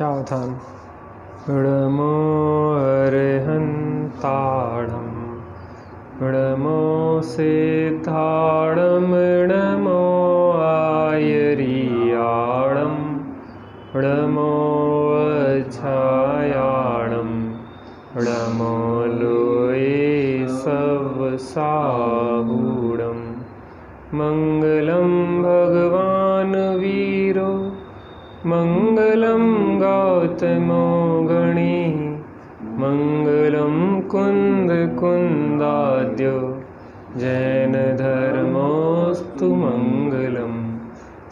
सावधान। नमो अर्हन्ताणं नमो सिद्धाणं नमो आयर्याणं नमो अज्झायाणं नमो लोये सवसाहूणं। मंगलं भगवान् वीरो मंगलं गौतमो गणी मंगलं कुन्दकुन्दाद्यो जैनधर्मोऽस्तु मंगलम्।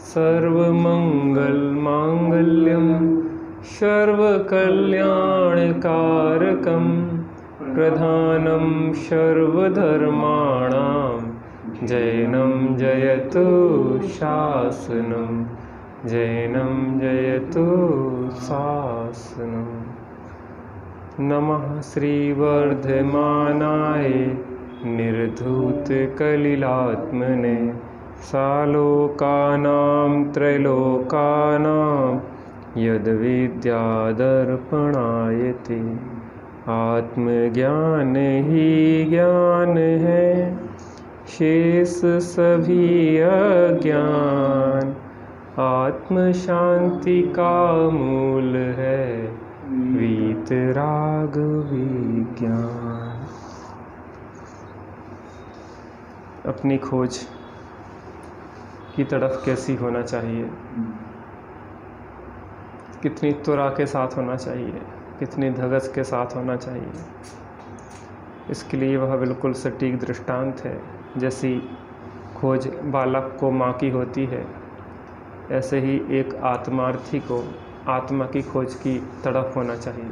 सर्वमङ्गलमाङ्गल्यं सर्वकल्याणकारकं प्रधानं सर्वधर्माणां जैनं जयतु शासनं जैनं जयतु शासनम्। नमः श्रीवर्धमानाय निर्धूतकलिलात्मने सालोकानां त्रैलोकानां यद्विद्यादर्पणायते। आत्मज्ञान ही ज्ञान है शेष सभी अज्ञान। आत्म शांति का मूल है वीतराग विज्ञान। अपनी खोज की तरफ कैसी होना चाहिए, कितनी त्वरा के साथ होना चाहिए, कितनी धगस के साथ होना चाहिए, इसके लिए वह बिल्कुल सटीक दृष्टांत है। जैसी खोज बालक को माँ की होती है, ऐसे ही एक आत्मार्थी को आत्मा की खोज की तड़प होना चाहिए,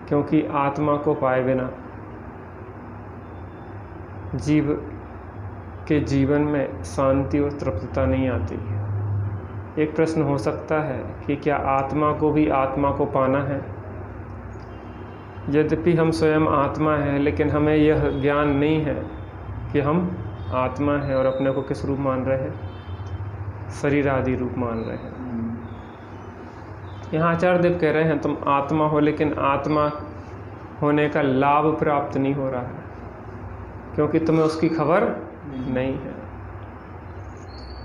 क्योंकि आत्मा को पाए बिना जीव के जीवन में शांति और तृप्तता नहीं आती। एक प्रश्न हो सकता है कि क्या आत्मा को भी आत्मा को पाना है? यद्यपि हम स्वयं आत्मा हैं, लेकिन हमें यह ज्ञान नहीं है कि हम आत्मा हैं और अपने को किस रूप मान रहे हैं? शरीर आदि रूप मान रहे हैं। यहाँ आचार्य देव कह रहे हैं तुम आत्मा हो, लेकिन आत्मा होने का लाभ प्राप्त नहीं हो रहा है, क्योंकि तुम्हें उसकी खबर नहीं है।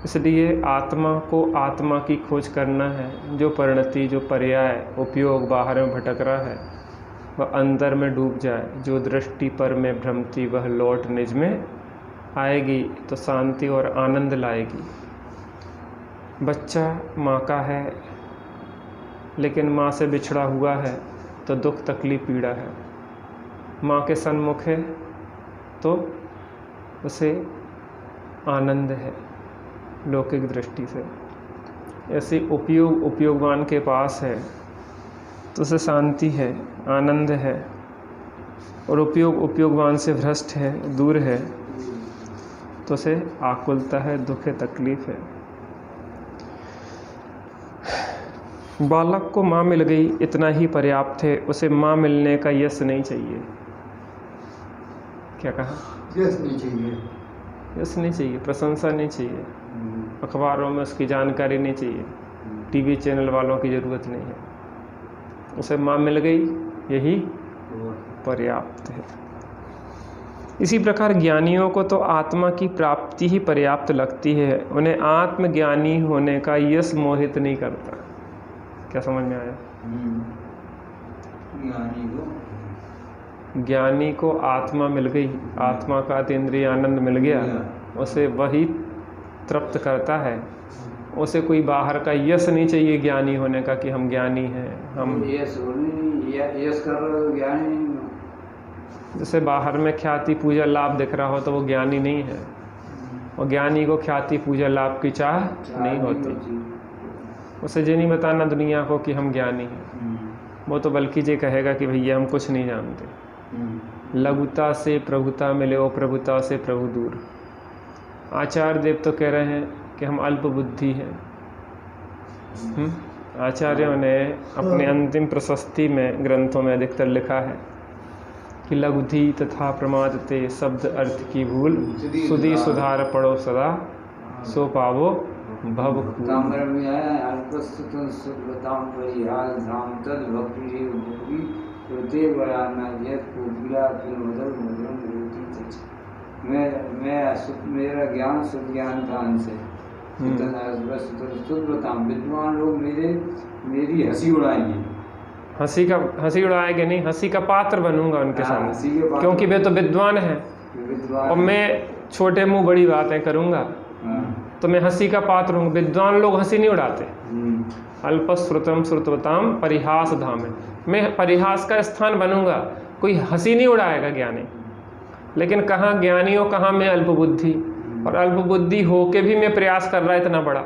इसलिए आत्मा को आत्मा की खोज करना है। जो परिणति, जो पर्याय, उपयोग बाहर में भटक रहा है वह अंदर में डूब जाए। जो दृष्टि पर में भ्रमती वह लौट निज में आएगी तो शांति और आनंद लाएगी। बच्चा माँ का है, लेकिन माँ से बिछड़ा हुआ है तो दुख तकलीफ पीड़ा है। माँ के सन्मुख है तो उसे आनंद है लौकिक दृष्टि से। ऐसे उपयोगवान के पास है तो उसे शांति है, आनंद है, और उपयोगवान से भ्रष्ट है, दूर है तो उसे आकुलता है, दुख है, तकलीफ है। बालक को माँ मिल गई इतना ही पर्याप्त है, उसे माँ मिलने का यश नहीं चाहिए। क्या कहा? यश नहीं चाहिए। यश नहीं चाहिए, प्रशंसा नहीं चाहिए, अखबारों में उसकी जानकारी नहीं चाहिए, टीवी चैनल वालों की ज़रूरत नहीं है। उसे माँ मिल गई यही पर्याप्त है। इसी प्रकार ज्ञानियों को तो आत्मा की प्राप्ति ही पर्याप्त लगती है। उन्हें आत्मज्ञानी होने का यश मोहित नहीं करता। क्या समझ में आया? ज्ञानी को आत्मा मिल गई, आत्मा का अतीन्द्रिय आनंद मिल गया, उसे वही तृप्त करता है। उसे कोई बाहर का यश नहीं चाहिए ज्ञानी होने का कि हम ज्ञानी हैं। हम यश कर ज्ञानी। जैसे बाहर में ख्याति पूजा लाभ दिख रहा हो तो वो ज्ञानी नहीं है, और ज्ञानी को ख्याति पूजा लाभ की चाह नहीं होती। उसे ये नहीं बताना दुनिया को कि हम ज्ञानी हैं, वो तो बल्कि ये कहेगा कि भैया हम कुछ नहीं जानते। लघुता से प्रभुता मिले और प्रभुता से प्रभु दूर। आचार्य देव तो कह रहे हैं कि हम अल्प बुद्धि हैं। आचार्यों ने अपने अंतिम प्रशस्ति में ग्रंथों में अधिकतर लिखा है कि लघुधि तथा प्रमादते शब्द अर्थ की भूल, सुधि सुधार पढ़ो सदा सो पावो भव ताम्र में आया अल्पस्तुतं सुब्रतां परिहास धाम तद भक्ति भक्ति होते बयाना यत कोकिला फिर मदल मदन रोटी तच। मेरा ज्ञान शुद्ध ज्ञान का अंश है। सुब्रतां विद्वान लोग मेरी हंसी उड़ाएंगे। हंसी उड़ाएंगे नहीं, हंसी का पात्र बनूंगा उनके सामने, क्योंकि वे तो विद्वान है और मैं छोटे मुंह बड़ी बातें करूंगा तो मैं हंसी का पात्र हूँ। विद्वान लोग हंसी नहीं उड़ाते। अल्पश्रुतम श्रुतवताम परिहास धाम है, मैं परिहास का स्थान बनूंगा, कोई हंसी नहीं उड़ाएगा ज्ञानी। लेकिन कहाँ ज्ञानी हो, कहाँ मैं अल्पबुद्धि, और अल्पबुद्धि होके भी मैं प्रयास कर रहा इतना बड़ा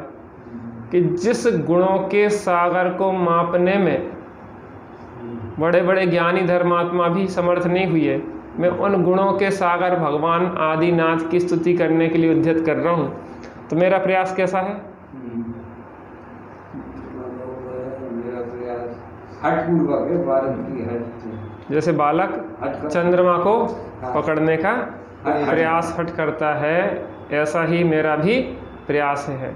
कि जिस गुणों के सागर को मापने में बड़े बड़े ज्ञानी धर्मात्मा भी समर्थ नहीं हुए, मैं उन गुणों के सागर भगवान आदिनाथ की स्तुति करने के लिए उद्यत कर रहा हूँ। तो मेरा प्रयास कैसा है? मेरा प्रयास हठपूर्वक है, बालक की हठ, जैसे बालक चंद्रमा को पकड़ने का प्रयास हट करता है, ऐसा ही मेरा भी प्रयास है।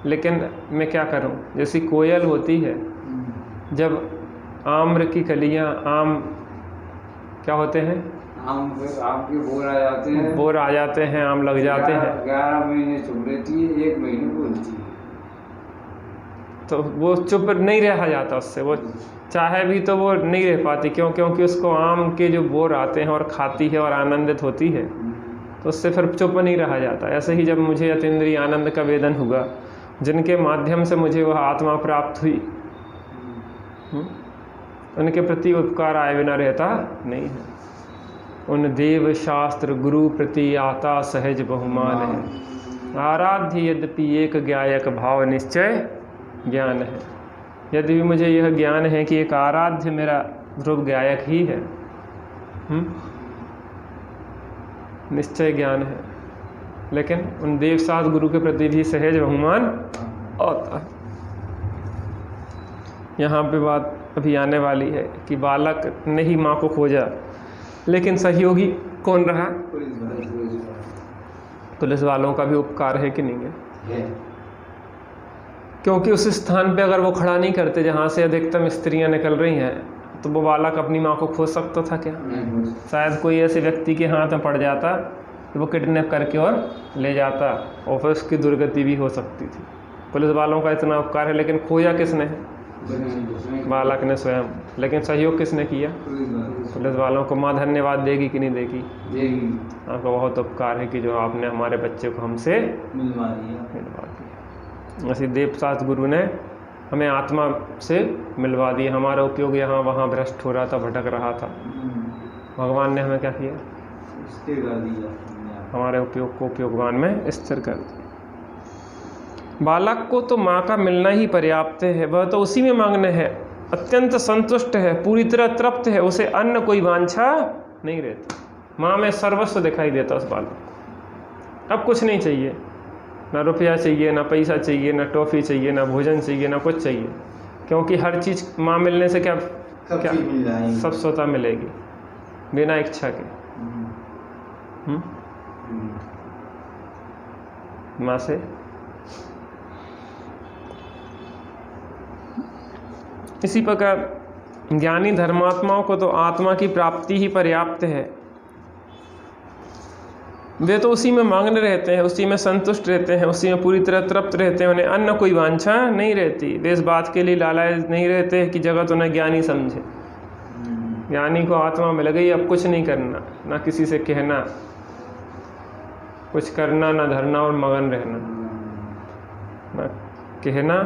लेकिन मैं क्या करूं? जैसी कोयल होती है, जब आम्र की कलियां, आम क्या होते हैं, आम के बोर आ जाते हैं, आम लग जाते हैं, 11 महीने चुप रहती है, 1 महीने बोलती है, तो वो चुप नहीं रहा जाता उससे, वो चाहे भी तो वो नहीं रह पाती। क्योंकि उसको आम के जो बोर आते हैं और खाती है और आनंदित होती है, तो उससे फिर चुप नहीं रहा जाता। ऐसे ही जब मुझे अतीन्द्रिय आनंद का वेदन हुआ, जिनके माध्यम से मुझे वह आत्मा प्राप्त हुई, उनके प्रति उपकार आए बिना रहता नहीं है। उन देव शास्त्र गुरु प्रति आता सहज बहुमान है। आराध्य यद्यपि एक ज्ञायक भाव निश्चय ज्ञान है। यदि भी मुझे यह ज्ञान है कि एक आराध्य मेरा ध्रुव गायक ही है, निश्चय ज्ञान है, लेकिन उन देवशास्त्र गुरु के प्रति भी सहज बहुमान आता है। यहाँ पे बात अभी आने वाली है कि बालक ने ही माँ को खोजा, लेकिन सहयोगी कौन रहा? पुलिस वालों का भी उपकार है कि नहीं है? क्योंकि उस स्थान पे अगर वो खड़ा नहीं करते जहाँ से अधिकतम स्त्रियाँ निकल रही हैं, तो वो बालक अपनी माँ को खोज सकता था क्या? शायद कोई ऐसे व्यक्ति के हाथ में पड़ जाता कि वो किडनैप करके और ले जाता, और फिर उसकी दुर्गति भी हो सकती थी। पुलिस वालों का इतना उपकार है, लेकिन खोया किसने है? बालक ने स्वयं। लेकिन सहयोग किसने किया? पुलिस वालों को माँ धन्यवाद देगी कि नहीं देगी? आपका बहुत उपकार है कि जो आपने हमारे बच्चे को हमसे मिलवा दिया। ऐसे देवशास्त्र गुरु ने हमें आत्मा से मिलवा दिया। हमारा उपयोग यहाँ वहाँ भ्रष्ट हो रहा था, भटक रहा था, भगवान ने हमें क्या किया? स्थिर कर दिया, हमारे उपयोग को उपयोगवान में स्थिर कर दिया। बालक को तो माँ का मिलना ही पर्याप्त है, वह तो उसी में मग्न है, अत्यंत संतुष्ट है, पूरी तरह तृप्त है, उसे अन्य कोई वांछा नहीं रहती। माँ में सर्वस्व दिखाई देता उस बालक को। अब कुछ नहीं चाहिए, ना रुपया चाहिए, ना पैसा चाहिए, ना टॉफ़ी चाहिए, ना भोजन चाहिए, ना कुछ चाहिए, क्योंकि हर चीज़ माँ मिलने से क्या सब स्वतः मिलेगी बिना इच्छा के। माँ से इसी प्रकार ज्ञानी धर्मात्माओं को तो आत्मा की प्राप्ति ही पर्याप्त है। वे तो उसी में मग्न रहते हैं, उसी में संतुष्ट रहते हैं, उसी में पूरी तरह तृप्त रहते हैं, उन्हें अन्य कोई वांछा नहीं रहती। वे इस बात के लिए लालायित नहीं रहते कि जगत उन्हें ज्ञानी समझे। ज्ञानी को आत्मा मिल गई, अब कुछ नहीं करना, ना किसी से कहना कुछ करना, ना धरना और मगन रहना, ना कहना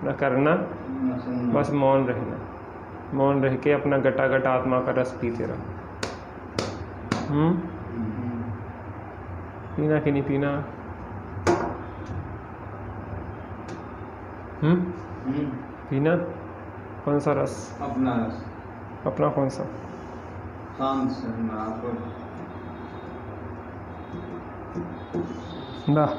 ना करना, बस मौन रहना, मौन रह के अपना गटागट आत्मा का रस पीते रहो। पीना कि नहीं पीना? पीना कौन सा रस? अपना रस। अपना कौन सा? वाह,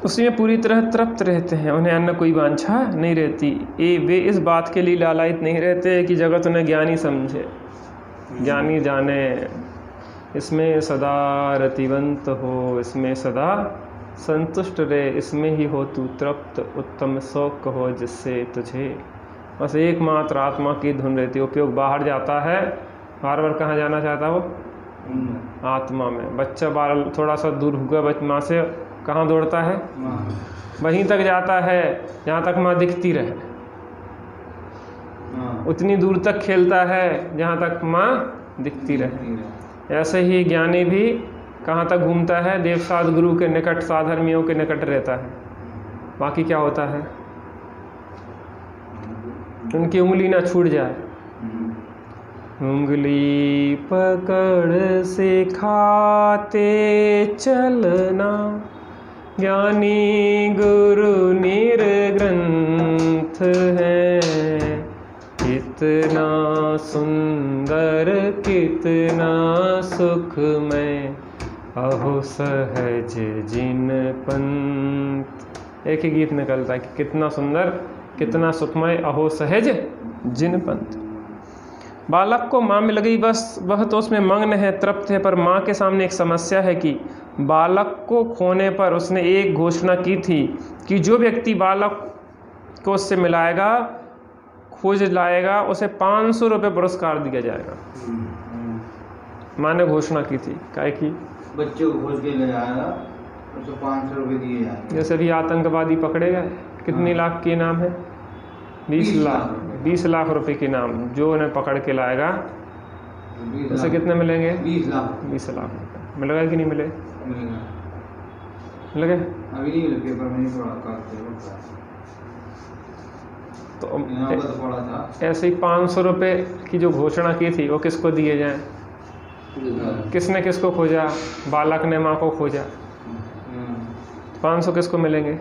उसी में पूरी तरह तृप्त रहते हैं, उन्हें अन्य कोई वांछा नहीं रहती। वे इस बात के लिए लालायित नहीं रहते कि जगत उन्हें ज्ञानी समझे, ज्ञानी जाने, इसमें सदा रतिवंत हो, इसमें सदा संतुष्ट रहे, इसमें ही हो तू तृप्त, उत्तम शौक हो जिससे तुझे। बस एकमात्र आत्मा की धुन रहती है। उपयोग बाहर जाता है, बार बार कहाँ जाना चाहता है वो? आत्मा में। बच्चा बार थोड़ा सा दूर हुआ माँ से, कहाँ दौड़ता है? वहीं तक जाता है जहाँ तक माँ दिखती रहे। उतनी दूर तक खेलता है जहाँ तक माँ दिखती रहे। ऐसे ही ज्ञानी भी कहाँ तक घूमता है? देव साध गुरु के निकट, साधर्मियों के निकट रहता है। बाकी क्या होता है? उनकी उंगली ना छूट जाए। उंगली पकड़ से खाते चलना, ज्ञानी गुरु निर्ग्रंथ है। कितना सुंदर, कितना सुखमय, अहो सहज जिन पंथ। एक ही गीत निकलता है कि कितना सुंदर, कितना सुखमय, अहो सहज जिन पंथ। बालक को माँ में लगी बस, वह तो उसमें मग्न है, तृप्त है। पर माँ के सामने एक समस्या है कि बालक को खोने पर उसने एक घोषणा की थी कि जो व्यक्ति बालक को उससे मिलाएगा, खोज लाएगा, उसे 500 रुपये पुरस्कार दिया जाएगा। माँ ने घोषणा की थी, क्या की? बच्चे को खोज के ले आएगा, उसे 500 रुपये दिए जाएंगे। जैसे भी आतंकवादी पकड़े गए, कितनी लाख के इनाम है? 20 लाख रुपए के इनाम। जो उन्हें पकड़ के लाएगा उसे कितने मिलेंगे? 20 लाख रुपये। मिलेगा कि नहीं मिले? मिलेगा। अभी नहीं मिले, पेपर में नहीं पढ़ा तो ऐसे ही 500 रुपये की जो घोषणा की थी वो किसको दिए जाएं? किसने किसको खोजा? बालक ने माँ को खोजा। 500 किसको मिलेंगे?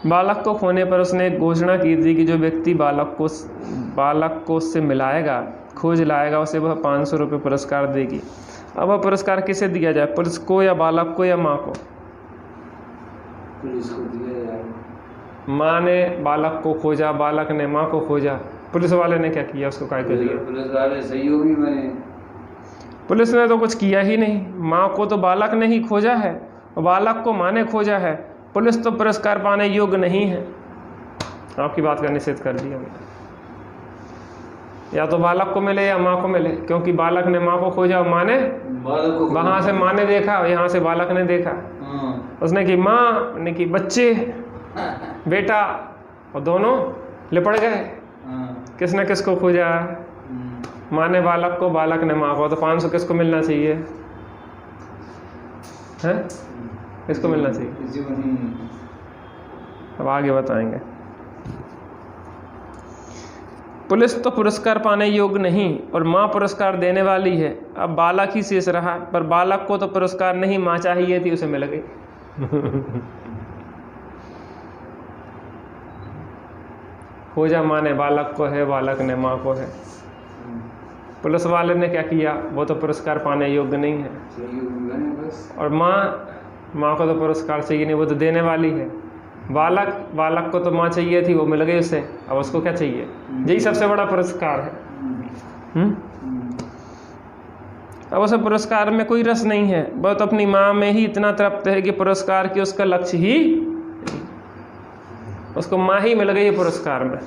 बालक को खोने पर उसने एक घोषणा की थी कि जो व्यक्ति बालक को उससे मिलाएगा, खोज लाएगा, उसे वह 500 रुपये पुरस्कार देगी। अब वह पुरस्कार किसे दिया जाए? पुलिस को या बालक को या माँ को? पुलिस को दिया जाएगा। माँ ने बालक को खोजा, बालक ने माँ को खोजा। पुलिस वाले ने क्या किया? उसको काय कर दिया? पुलिस वाले सहयोगी बने। पुलिस ने तो कुछ किया ही नहीं। माँ को तो बालक ने ही खोजा है और बालक को माँ ने खोजा है। पुलिस तो पुरस्कार पाने योग्य नहीं है। आपकी बात का निषेध कर दिया। या तो बालक को मिले या माँ को मिले, क्योंकि बालक ने माँ को खोजा और माँ ने बालक को। वहाँ से माँ ने देखा, यहाँ से बालक ने देखा। उसने की माँ ने की बच्चे, बेटा, और दोनों लिपट गए। किसने किसको खोजा? माँ ने बालक को, बालक ने माँ को। तो 500 किसको मिलना चाहिए? हैं? किसको मिलना चाहिए? अब आगे बताएंगे। पुलिस तो पुरस्कार पाने योग्य नहीं और माँ पुरस्कार देने वाली है। अब बालक ही शेष रहा, पर बालक को तो पुरस्कार नहीं, माँ चाहिए थी, उसे मिल गई। खोजा माँ ने बालक को है, बालक ने माँ को है। पुलिस वाले ने क्या किया? वो तो पुरस्कार पाने योग्य नहीं है और माँ को तो पुरस्कार चाहिए नहीं, वो तो देने वाली है। बालक को तो माँ चाहिए थी, वो मिल गई उसे। अब उसको क्या चाहिए? यही सबसे बड़ा पुरस्कार है। अब उसे पुरस्कार में कोई रस नहीं है। वह तो अपनी माँ में ही इतना तृप्त है कि पुरस्कार की उसका लक्ष्य ही, उसको माँ ही मिल गई है पुरस्कार में।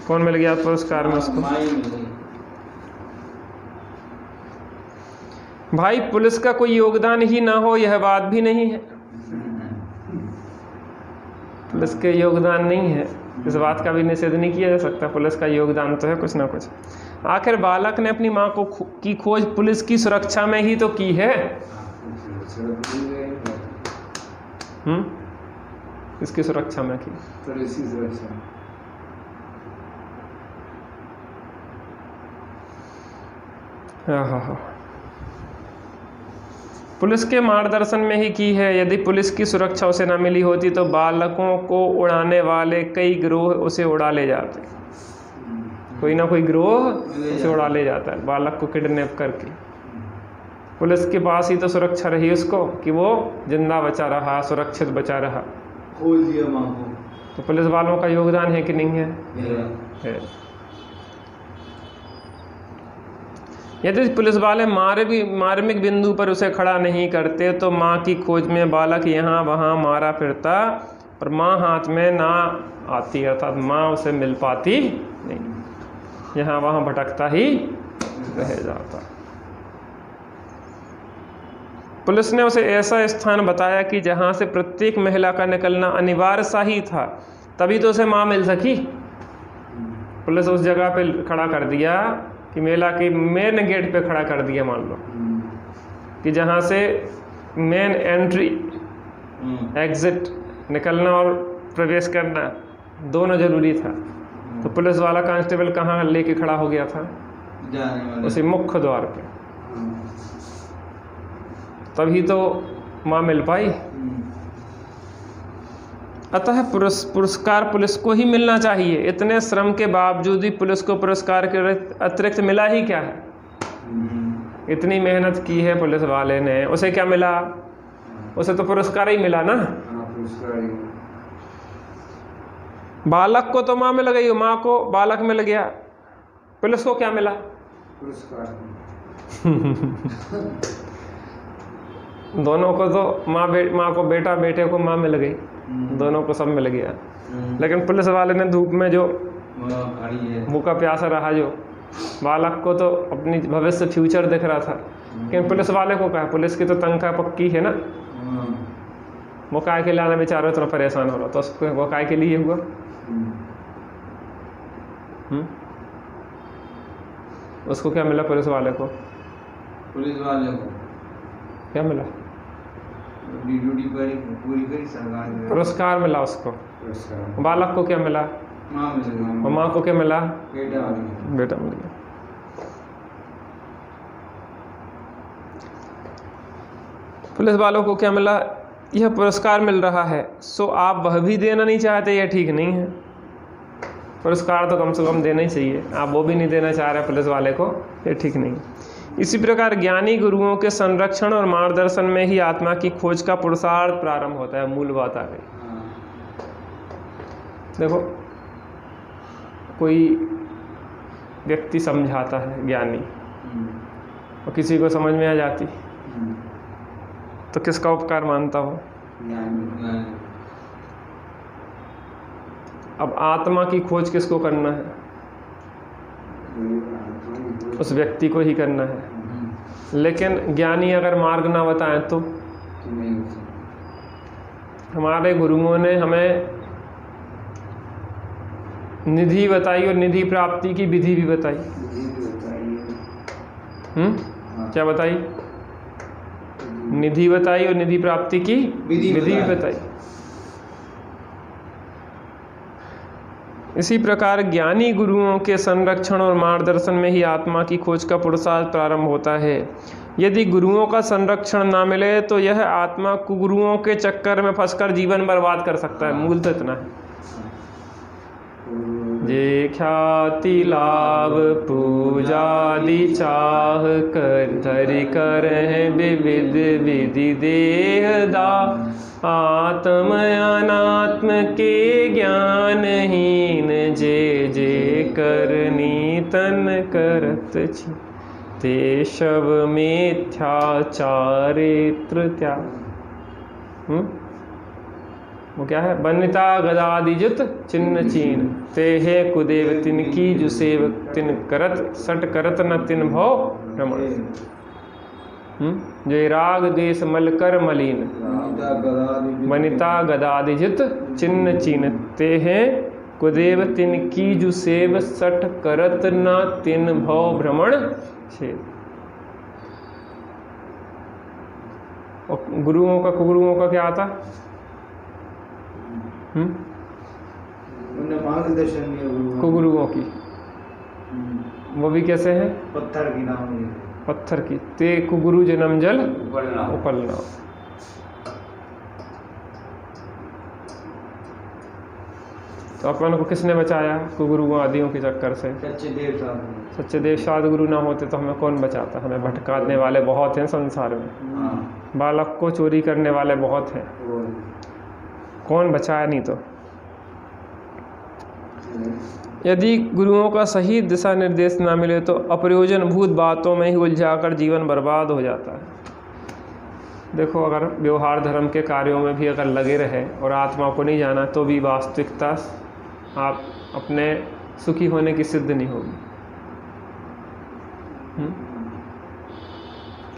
कौन मिल गया पुरस्कार में? उसको भाई पुलिस का कोई योगदान ही ना हो, यह बात भी नहीं है। पुलिस के योगदान नहीं है, इस बात का भी निषेध नहीं किया जा सकता। पुलिस का योगदान तो है कुछ ना कुछ। आखिर बालक ने अपनी माँ को की खोज पुलिस की सुरक्षा में ही तो की है। इसकी सुरक्षा में की, पुलिस की सुरक्षा। हाँ। पुलिस के मार्गदर्शन में ही की है। यदि पुलिस की सुरक्षा उसे न मिली होती तो बालकों को उड़ाने वाले कई गिरोह उसे उड़ा ले जाते। कोई ना कोई गिरोह उसे उड़ा ले जाता है बालक को किडनैप करके। पुलिस के पास ही तो सुरक्षा रही उसको कि वो जिंदा बचा रहा, सुरक्षित बचा रहा। खोल दिया माँ को। तो पुलिस वालों का योगदान है कि नहीं है? है। यदि पुलिस वाले मार्मिक बिंदु पर उसे खड़ा नहीं करते तो माँ की खोज में बालक यहाँ वहाँ मारा फिरता और माँ हाथ में ना आती, अर्थात माँ उसे मिल पाती नहीं, यहाँ वहाँ भटकता ही रह जाता। पुलिस ने उसे ऐसा स्थान बताया कि जहाँ से प्रत्येक महिला का निकलना अनिवार्य सा ही था, तभी तो उसे माँ मिल सकी। पुलिस उस जगह पे खड़ा कर दिया कि मेला के मेन गेट पे खड़ा कर दिया, मान लो कि जहाँ से मेन एंट्री एग्जिट, निकलना और प्रवेश करना दोनों जरूरी था। तो पुलिस वाला कांस्टेबल कहाँ लेके खड़ा हो गया था? उसी मुख्य द्वार पे। तभी तो माँ मिल पाई। अतः पुरस्कार पुलिस को ही मिलना चाहिए। इतने श्रम के बावजूद भी पुलिस को पुरस्कार के अतिरिक्त मिला ही क्या है? इतनी मेहनत की है पुलिस वाले ने, उसे क्या मिला? उसे तो पुरस्कार ही मिला ना। बालक को तो माँ मिल गई, माँ को बालक मिल गया, पुलिस को क्या मिला? पुरस्कार। दोनों को तो माँ को बेटा, बेटे को माँ मिल गई, दोनों को सब मिल गया। लेकिन पुलिस वाले ने धूप में जो भूखा प्यासा रहा, जो बालक को तो अपनी भविष्य फ्यूचर दिख रहा था, लेकिन पुलिस वाले को क्या? पुलिस की तो तनख्वाह पक्की है ना, वो काय के लाना बेचारा इतना परेशान हो रहा, तो उसको वो काय के लिए हुआ? उसको क्या मिला? पुलिस वाले को क्या मिला? ड्यूटी पूरी करी सरकार ने, पुरस्कार मिला उसको। बालक को क्या मिला? और माँ को क्या मिला? बेटा मिल गया। पुलिस वालों को क्या मिला? यह पुरस्कार मिल रहा है, सो आप वह भी देना नहीं चाहते, यह ठीक नहीं है। पुरस्कार तो कम से कम देना ही चाहिए, आप वो भी नहीं देना चाह रहे पुलिस वाले को, ये ठीक नहीं। इसी प्रकार ज्ञानी गुरुओं के संरक्षण और मार्गदर्शन में ही आत्मा की खोज का पुरुषार्थ प्रारंभ होता है। मूल बात आ गई। देखो, कोई व्यक्ति समझाता है ज्ञानी, और किसी को समझ में आ जाती, तो किसका उपकार मानता हो? अब आत्मा की खोज किसको करना है? उस व्यक्ति को ही करना है। लेकिन ज्ञानी अगर मार्ग ना बताएं तो हमारे गुरुओं ने हमें निधि बताई और निधि प्राप्ति की विधि भी बताई। क्या बताई? निधि बताई और निधि प्राप्ति की विधि भी बताई। इसी प्रकार ज्ञानी गुरुओं के संरक्षण और मार्गदर्शन में ही आत्मा की खोज का पुरुषार्थ प्रारंभ होता है। यदि गुरुओं का संरक्षण ना मिले तो यह आत्मा कुगुरुओं के चक्कर में फंसकर जीवन बर्बाद कर सकता है। मूल तो इतना है। जे ख्याति लाभ पूजादि चाह कर धरि करहि विविध विधि देहदा, आत्म अनात्म के ज्ञानहीन जे जे करनी तन करत छी, ते शव मिथ्याचारित्र त्याग। वो क्या है? बनिता गदादिजुत चिन्ह चीन, ते हे कुदेव तिन की जो सेवक तिन करत सट करत न तिन भव रमण। जो राग देश मलकर मलिन, बनिता गदादिजुत चिन्ह चीन, ते हे कुदेव तिन की जो सेव सट करत न तिन भव भ्रमण छेद। और गुरुओं का कुगुरुओं का क्या आता? मार्गदर्शन कुगुरुओं की, वो भी कैसे है? पत्थर की नाम, पत्थर की। ते कुगुरु जन्म जल उपलना। तो अपन को किसने बचाया? कुगुरुओं आदियों के चक्कर से। सच्चे देव साध गुरु ना होते तो हमें कौन बचाता? हमें भटकाने वाले बहुत हैं संसार में, बालक को चोरी करने वाले बहुत हैं, कौन बचाया? नहीं तो यदि गुरुओं का सही दिशा निर्देश ना मिले तो अप्रयोजनभूत बातों में ही उलझाकर जीवन बर्बाद हो जाता है। देखो, अगर व्यवहार धर्म के कार्यों में भी अगर लगे रहे और आत्मा को नहीं जाना तो भी वास्तविकता आप अपने सुखी होने की सिद्ध नहीं होगी।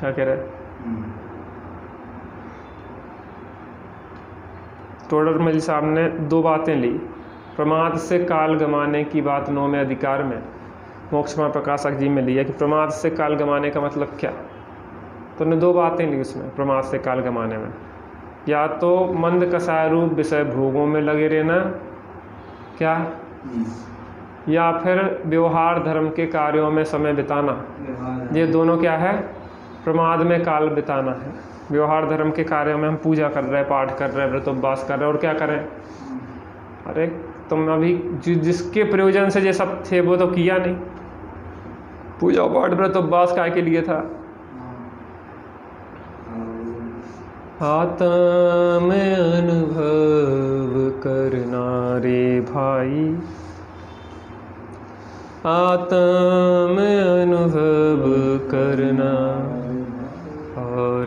क्या कह रहे? टोडरमल साहब ने 2 बातें ली। प्रमाद से काल गंवाने की बात 9वें अधिकार में मोक्षमा प्रकाशक जी में लिया कि प्रमाद से काल गंवाने का मतलब क्या। तो उन्होंने 2 बातें ली उसमें प्रमाद से काल गंवाने में। या तो मंद कसाय रूप विषय भोगों में लगे रहना, क्या, या फिर व्यवहार धर्म के कार्यों में समय बिताना। ये दोनों क्या है? प्रमाद में काल बिताना है। व्यवहार धर्म के कार्यों में हम पूजा कर रहे हैं, पाठ कर रहे हैं, व्रत उपवास कर रहे हैं, और क्या करें? अरे तुम अभी जिसके प्रयोजन से ये सब थे वो तो किया नहीं। पूजा पाठ व्रत उपवास काय के लिए था? आत्म अनुभव करना रे भाई, आत्म अनुभव करना, और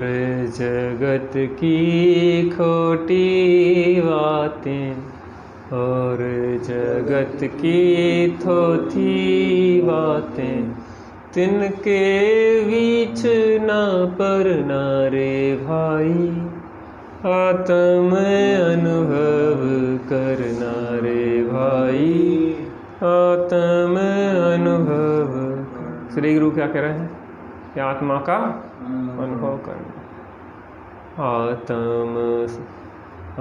जगत की खोटी बातें, और जगत की थोथी बातें, तिनके बीच ना पड़ना रे भाई, आत्म अनुभव करना रे भाई, आत्म अनुभव। श्री गुरु क्या कह रहे हैं कि आत्मा का अनुभव करना। आत्म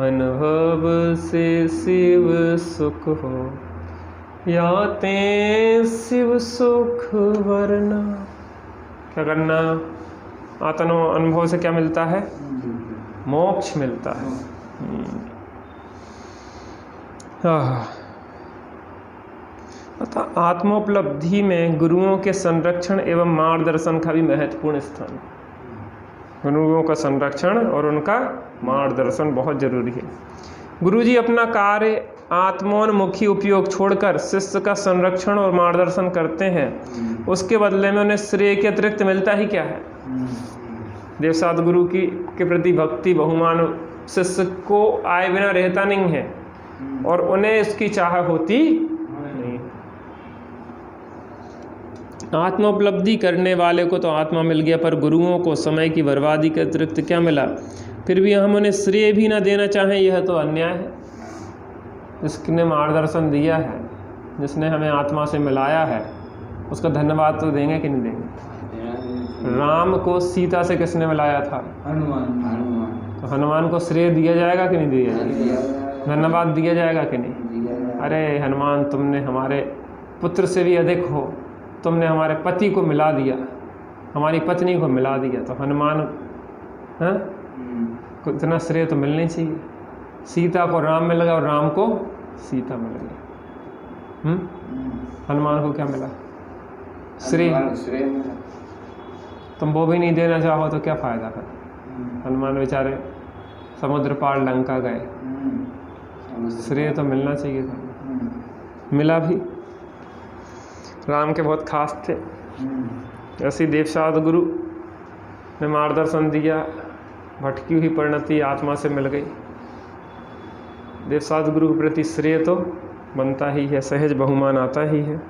अनुभव से शिव सुख हो, याते शिव सुख वरना। क्या करना? आत्म अनुभव से क्या मिलता है? मोक्ष मिलता है। अतः आत्मोपलब्धि में गुरुओं के संरक्षण एवं मार्गदर्शन का भी महत्वपूर्ण स्थान। गुरुओं का संरक्षण और उनका मार्गदर्शन बहुत जरूरी है। गुरुजी अपना कार्य आत्मोन्मुखी उपयोग छोड़कर शिष्य का संरक्षण और मार्गदर्शन करते हैं, उसके बदले में उन्हें श्रेय के अतिरिक्त मिलता ही क्या है? देवसाद गुरु की के प्रति भक्ति बहुमान शिष्य को आए बिना रहता नहीं है, और उन्हें इसकी चाह होती नहीं। आत्मोपलब्धि करने वाले को तो आत्मा मिल गया, पर गुरुओं को समय की बर्बादी के अतिरिक्त क्या मिला? फिर भी हम उन्हें श्रेय भी ना देना चाहें, यह तो अन्याय है। जिसने मार्गदर्शन दिया है, जिसने हमें आत्मा से मिलाया है, उसका धन्यवाद तो देंगे कि नहीं देंगे? राम को सीता से किसने मिलाया था? हनुमान। तो हनुमान को श्रेय दिया जाएगा कि नहीं दिया जाएगा? धन्यवाद दिया जाएगा कि नहीं? अरे हनुमान, तुमने हमारे पुत्र से भी अधिक हो, तुमने हमारे पति को मिला दिया, हमारी पत्नी को मिला दिया, तो हनुमान को इतना श्रेय तो मिलना चाहिए। सीता को राम में लगा और राम को सीता में लगा। हनुमान को क्या मिला? श्रेय। तुम वो भी नहीं देना चाहो तो क्या फायदा है? हनुमान बेचारे समुद्र पार लंका गए, श्रेय तो मिलना चाहिए था, मिला भी। राम के बहुत खास थे। ऐसी देवसाद गुरु ने मार्गदर्शन दिया, भटकी हुई परिणति आत्मा से मिल गई। देवसाद गुरु के प्रति श्रेय तो बनता ही है, सहज बहुमान आता ही है।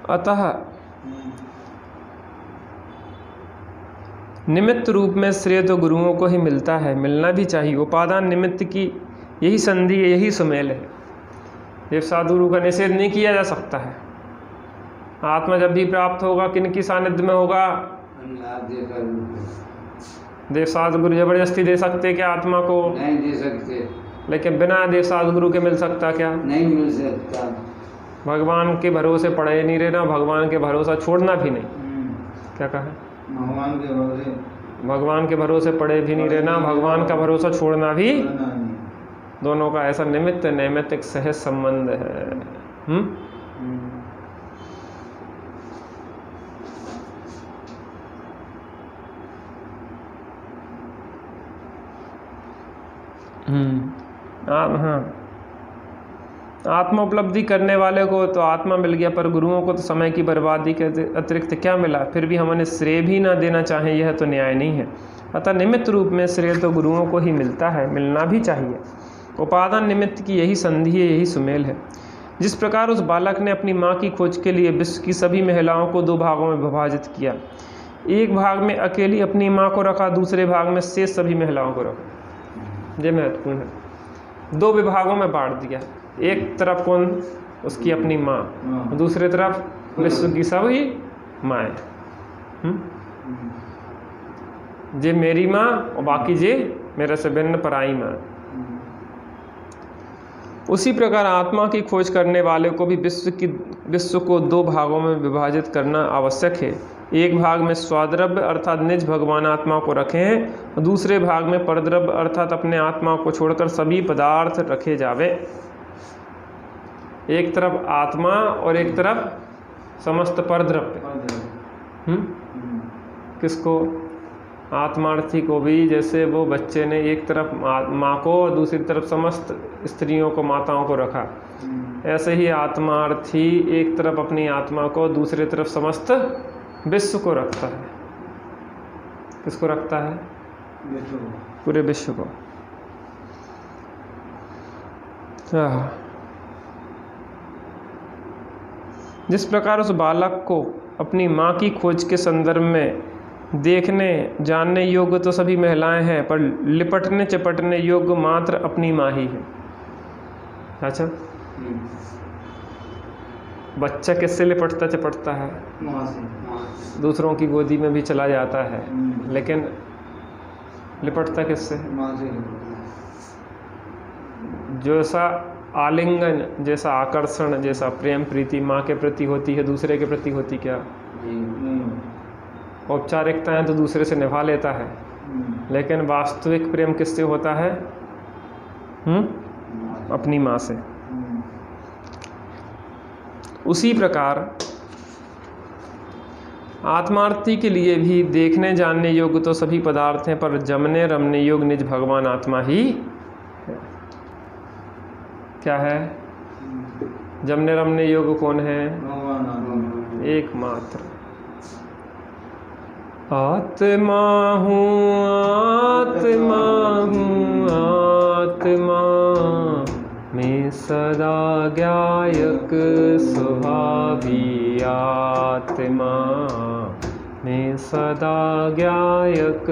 अतः निमित्त रूप में श्रेय तो गुरुओं को ही मिलता है, मिलना भी चाहिए। उपादान निमित्त की यही संधि है, यही सुमेल है। देवसाद गुरु का निषेध नहीं किया जा सकता है। आत्मा जब भी प्राप्त होगा किनकी सानिध्य में होगा? देवसाद गुरु जबरदस्ती दे सकते क्या आत्मा को? नहीं दे सकते। लेकिन बिना देवसाद गुरु के मिल सकता क्या? नहीं मिल सकता। भगवान के भरोसे पड़े नहीं रहना, भगवान के भरोसा छोड़ना भी नहीं। क्या कहा? भगवान के भरोसे पड़े भी नहीं रहना, भगवान का भरोसा छोड़ना भी। दोनों का ऐसा निमित्त नैमित्तिक सहज संबंध है। हाँ, आत्मा उपलब्धि करने वाले को तो आत्मा मिल गया, पर गुरुओं को तो समय की बर्बादी के अतिरिक्त क्या मिला? फिर भी हम उन्हें श्रेय भी ना देना चाहें, यह तो न्याय नहीं है। अतः निमित्त रूप में श्रेय तो गुरुओं को ही मिलता है, मिलना भी चाहिए। उपादान निमित्त की यही संधि है, यही सुमेल है। जिस प्रकार उस बालक ने अपनी माँ की खोज के लिए विश्व की सभी महिलाओं को 2 भागों में विभाजित किया, एक भाग में अकेली अपनी माँ को रखा, दूसरे भाग में शेष सभी महिलाओं को रखा। ये महत्वपूर्ण है। 2 विभागों में बांट दिया, एक तरफ कौन? उसकी अपनी माँ, दूसरे तरफ विश्व की सभी माएँ। जे मेरी माँ और बाकी जे मेरे से भिन्न पराई माँ। उसी प्रकार आत्मा की खोज करने वाले को भी विश्व को 2 भागों में विभाजित करना आवश्यक है। एक भाग में स्वाद्रव्य अर्थात निज भगवान आत्मा को रखे हैं, और दूसरे भाग में परद्रव्य अर्थात अपने आत्मा को छोड़कर सभी पदार्थ रखे जावे। एक तरफ आत्मा और एक तरफ समस्त परद्रव्य। किसको? आत्मार्थी को भी। जैसे वो बच्चे ने एक तरफ माँ को और दूसरी तरफ समस्त स्त्रियों को, माताओं को रखा, ऐसे ही आत्मार्थी एक तरफ अपनी आत्मा को, दूसरी तरफ समस्त विश्व को रखता है। किसको रखता है? पूरे विश्व को। जिस प्रकार उस बालक को अपनी माँ की खोज के संदर्भ में देखने जानने योग्य तो सभी महिलाएं हैं, पर लिपटने चपटने योग्य मात्र अपनी माँ ही है। अच्छा, बच्चा किससे लिपटता चपटता है? माँ से। दूसरों की गोदी में भी चला जाता है, लेकिन लिपटता किससे? माँ से। जैसा आलिंगन, जैसा आकर्षण, जैसा प्रेम प्रीति माँ के प्रति होती है, दूसरे के प्रति होती क्या? औपचारिकताएं तो दूसरे से निभा लेता है, लेकिन वास्तविक प्रेम किससे होता है? अपनी माँ से। उसी प्रकार आत्मार्थी के लिए भी देखने जानने योग्य तो सभी पदार्थ हैं, पर जमने रमने योग्य निज भगवान आत्मा ही है। क्या है? जमने रमने योग्य कौन है? एकमात्र आत्मा हूँ, आत्मा हूँ, आत्मा मैं सदा ज्ञायक स्वभावी आत्मा, मैं सदा ज्ञायक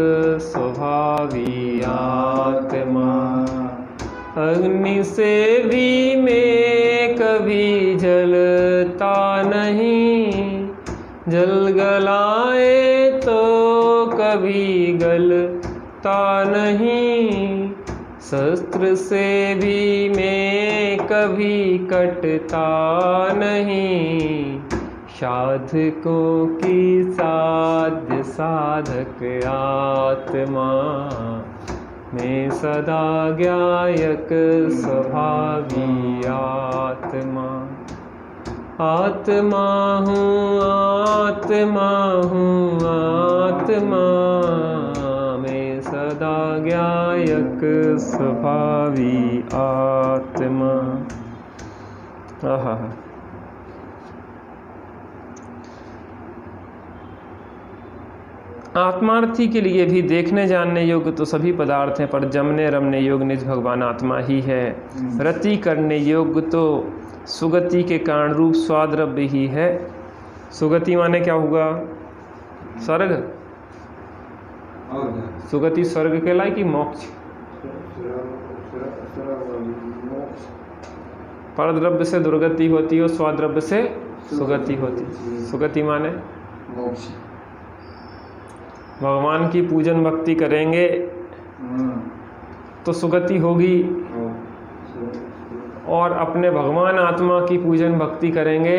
स्वभावी आत्मा। अग्नि से भी मैं कभी जलता नहीं, जल गलाए तो कभी गलता नहीं, शस्त्र से भी मैं कभी कटता नहीं, साधकों की साध्य साधक आत्मा, मैं सदा ज्ञायक स्वभावी आत्मा। आत्मा हूँ, आत्मा हूँ, आत्मा मैं सदा ज्ञायक स्वभावी आत्मा। आहा, आत्मार्थी के लिए भी देखने जानने योग्य तो सभी पदार्थ हैं, पर जमने रमने योग्य निज भगवान आत्मा ही है। रति करने योग्य तो सुगति के कारण रूप स्वाद्रव्य ही है। सुगति माने क्या हुआ? स्वर्ग। सुगति स्वर्ग कहलाए कि मोक्ष? परद्रव्य से दुर्गति होती है और स्वाद्रव्य से सुगति होती। सुगति माने मोक्ष। भगवान की पूजन भक्ति करेंगे तो सुगति होगी, और अपने भगवान आत्मा की पूजन भक्ति करेंगे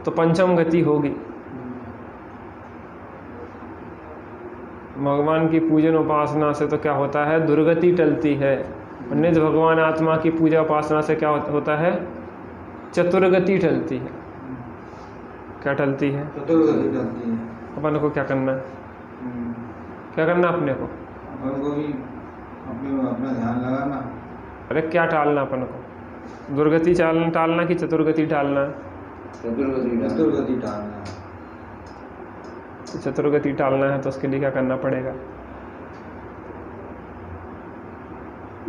तो पंचम गति होगी। भगवान की पूजन उपासना से तो क्या होता है? दुर्गति टलती है। और निज भगवान आत्मा की पूजा उपासना से क्या होता है? चतुर्गति टलती है। क्या टलती है? चतुर्गति टलती है। अपन को क्या करना है? क्या करना अपने को? अपन को भी अपना ध्यान लगाना, अरे क्या टालना अपन को? दुर्गति टालना कि चतुर्गति टालना? चतुर्गति टालना। चतुर्गति टालना है तो उसके लिए क्या करना पड़ेगा?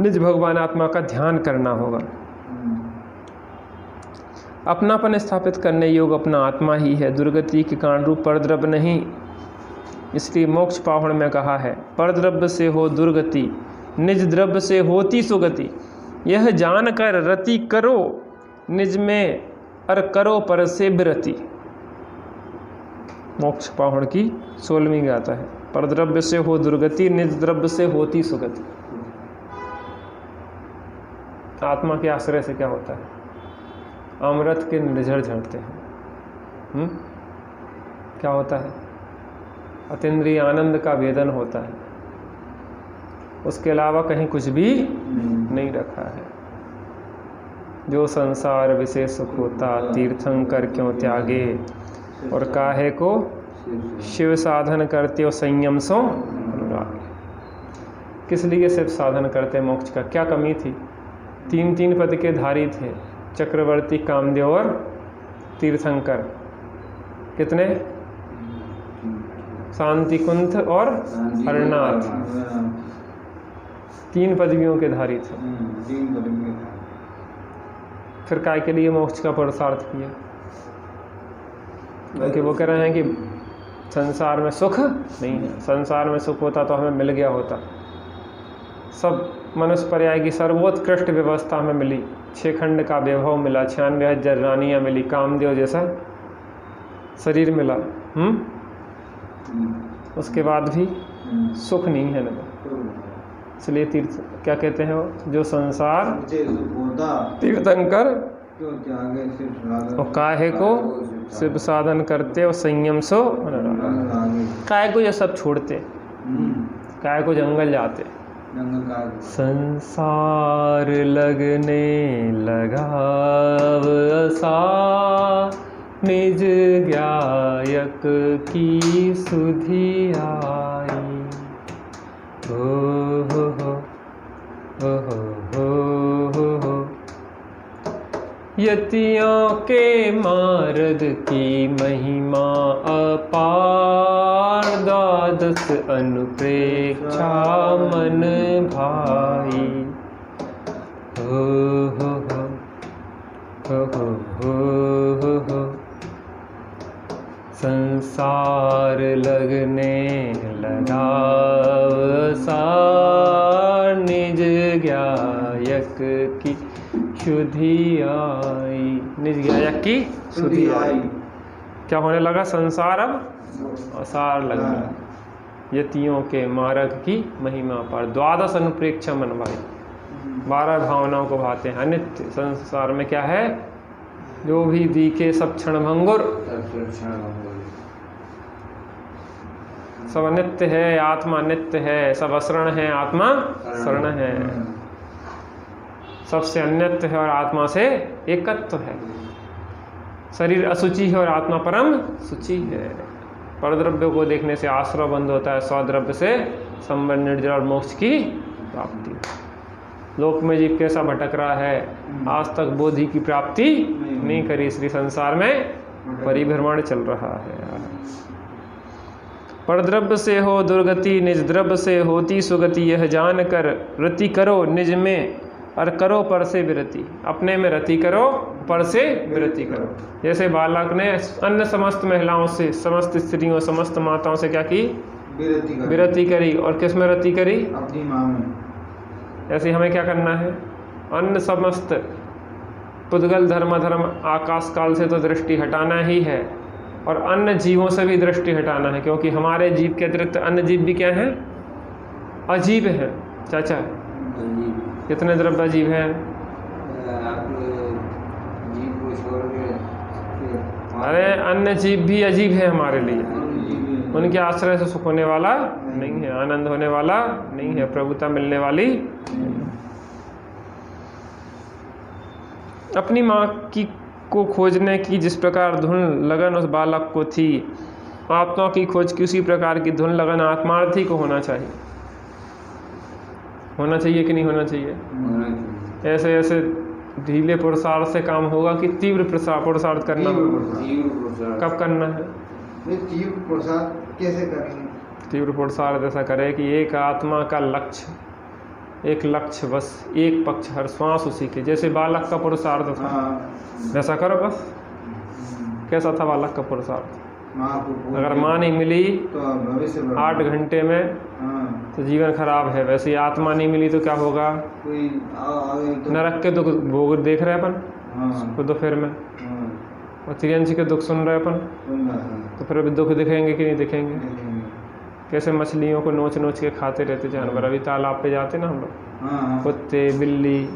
निज भगवान आत्मा का ध्यान करना होगा। अपनापन स्थापित करने योग अपना आत्मा ही है, दुर्गति के कारण रूप परद्रव्य नहीं। इसलिए मोक्ष पाहुण में कहा है, परद्रव्य से हो दुर्गति, निज द्रव्य से होती सुगति। यह जानकर रति करो निज में, और करो पर से विरति। मोक्ष पाहुण की 16वीं गाथा है। परद्रव्य से हो दुर्गति, निज द्रव्य से होती सुगति। आत्मा के आश्रय से क्या होता है? अमृत के निर्झर झरते हैं। क्या होता है? अतीन्द्रिय आनंद का वेदन होता है। उसके अलावा कहीं कुछ भी नहीं रखा है। जो संसार विशेष सुख होता, तीर्थंकर क्यों त्यागे, और काहे को शिव साधन करते हो संयम सो अनुराग। किस लिए शिव साधन करते? मोक्ष का क्या कमी थी? 3 पद के धारी थे, चक्रवर्ती, कामदेव और तीर्थंकर। कितने? शांति कुंठ और हरनाथ। 3 पदवियों के धारी थे। 3 पदवियों के। फिर काय के लिए मोक्ष का पुरुषार्थ किया? क्योंकि वो कह रहे हैं कि संसार में सुख नहीं है। संसार में सुख होता तो हमें मिल गया होता। सब मनुष्य पर्याय की सर्वोत्कृष्ट व्यवस्था हमें मिली। 6 खंड का वैभव मिला, 96,000 रानियाँ मिली, कामदेव जैसा शरीर मिला। उसके बाद भी सुख नहीं है ना। इसलिए तीर्थ क्या कहते हैं वो, जो संसार तीर्थंकर और काहे को शिव साधन करते और संयम सो अनुराग। काहे को ये सब छोड़ते, काहे को जंगल जाते। संसार लगने लगा असा, निज गायक की सुधि आई। हो यतियों के मार्ग की महिमा अपार, द्वादश अनुप्रेक्षा मन भाई। हो संसार लगने लगा सार, निज गायक की शुद्धि आई। निज गायक की शुद्धि आई। क्या होने लगा? संसार अब असार लगना। यतियों के मार्ग की महिमा पर द्वादश अनुप्रेक्षा मन भाई। 12 भावनाओं को भाते हैं। अनित्य संसार में क्या है? जो भी दिखे सब क्षण भंगुर, सब अनित्य है, आत्मा नित्य है। सब अशरण है, आत्मा शरण है। सबसे अन्यत्व है और आत्मा से एकत्व है। शरीर अशुचि है और आत्मा परम शुचि है। परद्रव्य को देखने से आश्रय बंद होता है, स्वद्रव्य से संबंध निर्जल और मोक्ष की प्राप्ति। लोक में जीव कैसा भटक रहा है? आज तक बोधि की प्राप्ति नहीं करी, इसलिए संसार में परिभ्रमण चल रहा है। परद्रव्य से हो दुर्गति, निज द्रव्य से होती सुगति। यह जान कर रति करो निज में, और करो पर से विरति। अपने में रति करो, पर से विरति करो। जैसे बालक ने अन्य समस्त महिलाओं से, समस्त स्त्रियों, समस्त माताओं से क्या की? विरति करी। और किस में रति करी? अपनी माँ में। ऐसे हमें क्या करना है? अन्य समस्त पुद्गल धर्म आकाश काल से तो दृष्टि हटाना ही है, और अन्य जीवों से भी दृष्टि हटाना है। क्योंकि हमारे जीव के अतिरिक्त अन्य जीव भी क्या हैं? अजीब हैं। चाचा कितने द्रव्य जीव हैं? अरे अन्य जीव भी अजीब है हमारे लिए। उनके आश्रय से सुख होने वाला नहीं है, आनंद होने वाला नहीं है, प्रभुता मिलने वाली। अपनी माँ की को खोजने की जिस प्रकार धुन लगन उस बालक को थी, आत्मा की खोज की उसी प्रकार की धुन लगन आत्मार्थी को होना चाहिए। होना चाहिए कि नहीं होना चाहिए? ऐसे ऐसे ढीले पुरुषार्थ से काम होगा कि तीव्र पुरुषार्थ करना होगा? कब करना है? तीव्र पुरुषार्थ कैसे करेंगे? तीव्र पुरुषार्थ ऐसा करे कि एक आत्मा का लक्ष्य, एक लक्ष्य बस, एक पक्ष, हर श्वास उसी के, जैसे बालक का पुरुषार्थ था वैसा करो बस। कैसा था बालक का पुरुषार्थ? अगर माँ नहीं मिली तो 8 घंटे में तो जीवन खराब है, वैसे ही आत्मा नहीं मिली तो क्या होगा? नरक के दुख भोग देख रहे अपन खुद फिर में, और तिरंजी के दुख सुन रहे अपन, तो फिर अभी दुख दिखेंगे कि नहीं दिखेंगे? कैसे मछलियों को नोच नोच के खाते रहते जानवर, अभी तालाब पे जाते ना हम लोग, कुत्ते बिल्ली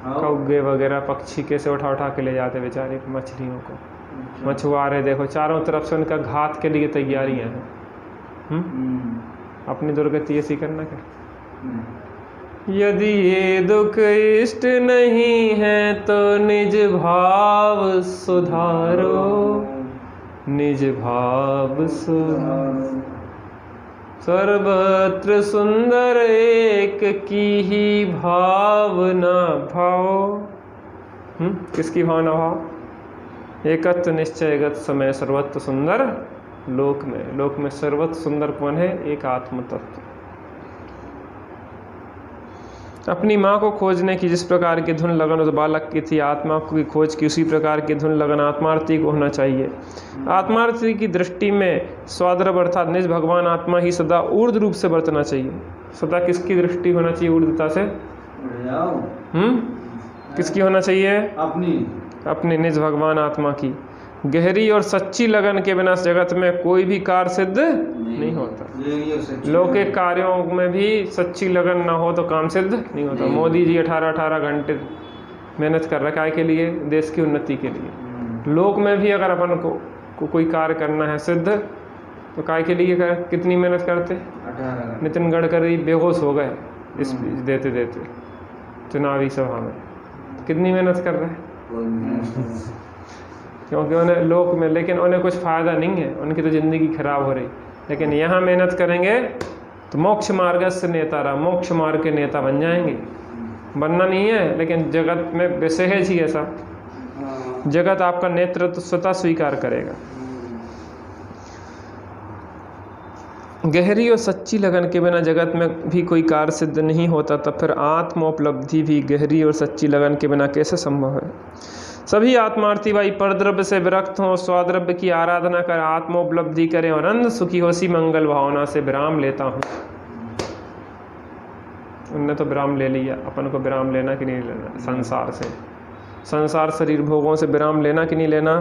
कौवे वगैरह पक्षी कैसे उठा उठा के ले जाते बेचारे मछलियों को। मछुआरे देखो चारों तरफ से उनका घात के लिए तैयारियां हैं। अपनी दुर्गति ऐसी करना क्या? यदि ये दुख इष्ट नहीं है तो निज भाव सुधारो, निज भाव सुधारो। सर्वत्र सुंदर एक की ही भावना भाव। किसकी भावना भाव? एकत्व निश्चयगत समय सर्वत्र सुंदर लोक में। लोक में सर्वत्र सुंदर कौन है? एक आत्म तत्व। अपनी माँ को खोजने की जिस प्रकार की धुन लगन उस बालक की थी, आत्मा की खोज की उसी प्रकार की धुन लगन आत्मार्थी को होना चाहिए। आत्मार्थी की दृष्टि में स्वाद्रव अर्थात निज भगवान आत्मा ही सदा ऊर्ध्व रूप से बरतना चाहिए। सदा किसकी दृष्टि होना चाहिए ऊर्ध्वता से? किसकी होना चाहिए? अपनी निज भगवान आत्मा की। गहरी और सच्ची लगन के बिना जगत में कोई भी कार्य सिद्ध नहीं होता। लौकिक कार्यों में भी सच्ची लगन ना हो तो काम सिद्ध नहीं होता। मोदी जी 18-18 घंटे मेहनत कर रखा है के लिए, देश की उन्नति के लिए। लोक में भी अगर अपन को कोई कार्य करना है सिद्ध तो काय के लिए कितनी मेहनत करते? नितिन गडकरी बेहोश हो गए स्पीच देते देते चुनावी सभा में, कितनी मेहनत कर रहे हैं क्योंकि उन्हें लोक में, लेकिन उन्हें कुछ फ़ायदा नहीं है, उनकी तो ज़िंदगी खराब हो रही। लेकिन यहाँ मेहनत करेंगे तो मोक्ष मार्ग से नेता रहा, मोक्ष मार्ग के नेता बन जाएंगे। बनना नहीं है लेकिन जगत में विशेष ही ऐसा, जगत आपका नेतृत्व स्वतः स्वीकार करेगा। गहरी और सच्ची लगन के बिना जगत में भी कोई कार्य सिद्ध नहीं होता, तब फिर आत्मोपलब्धि भी गहरी और सच्ची लगन के बिना कैसे संभव है? सभी आत्मार्थी भाई परद्रव्य से विरक्त हों, स्वाद्रव्य की आराधना कर आत्मोपलब्धि करें और आनंद सुखी हो सी मंगल भावना से विराम लेता हूँ। उनने तो विराम ले लिया, अपन को विराम लेना कि नहीं लेना? संसार से, संसार शरीर भोगों से विराम लेना कि नहीं लेना?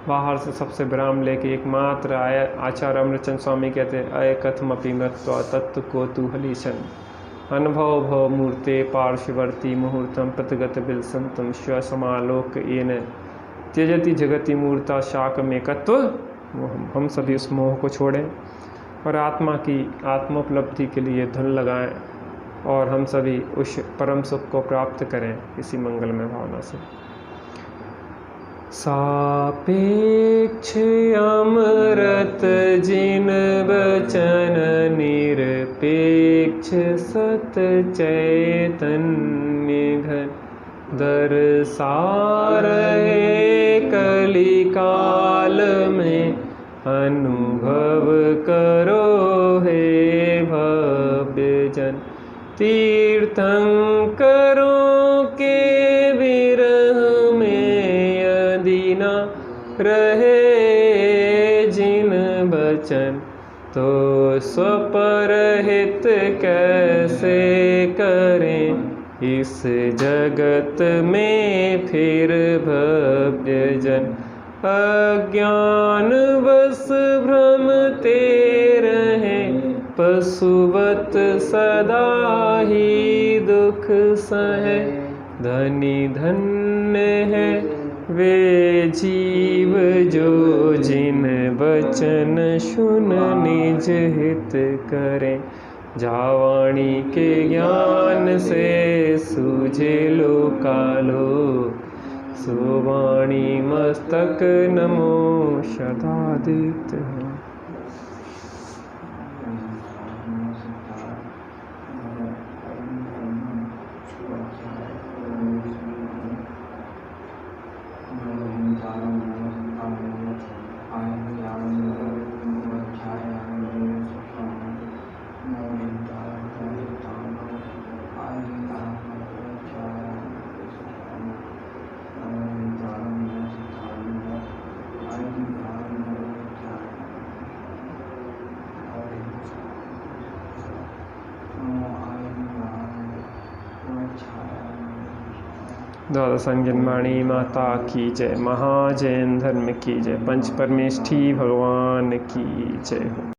बाहर से सबसे विराम लेके एकमात्र आचार्य अमृतचंद स्वामी कहते हैं, अय कथमपि मत्वा तत्व को तू हलीशन अनुभव भव मूर्ते पार्श्ववर्ती मुहूर्तम प्रतिगत बिलसंतम स्वसमालोक येन त्यजति जगति मूर्ता शाकमेकत्व। हम सभी उस मोह को छोड़ें और आत्मा की आत्मोपलब्धि के लिए धुन लगाएं और हम सभी उस परम सुख को प्राप्त करें इसी मंगलमय भावना से। सापेक्ष अमृत जिन वचन निरपेक्ष सत चैतन्य घन दरसा रहे कलिकाल में अनुभव करो हे भव्य जन। तीर्थंकरों के विरह में यदि न रहे जिन बचन तो स्वपरहित कैसे करें इस जगत में फिर भव्य जन। अज्ञान बस भ्रमते रहे पशुवत सदा ही दुख सहे। धनी धन्य है वे जीव जो जिन वचन सुन निज हित करें। जावाणी के ज्ञान से सूझे लोकालो सुवाणी मस्तक नमो शतादित। द्वादशांगनवाणी माता की जय। महाजैन धर्म की जय। पंच परमेष्ठी भगवान की जय हो।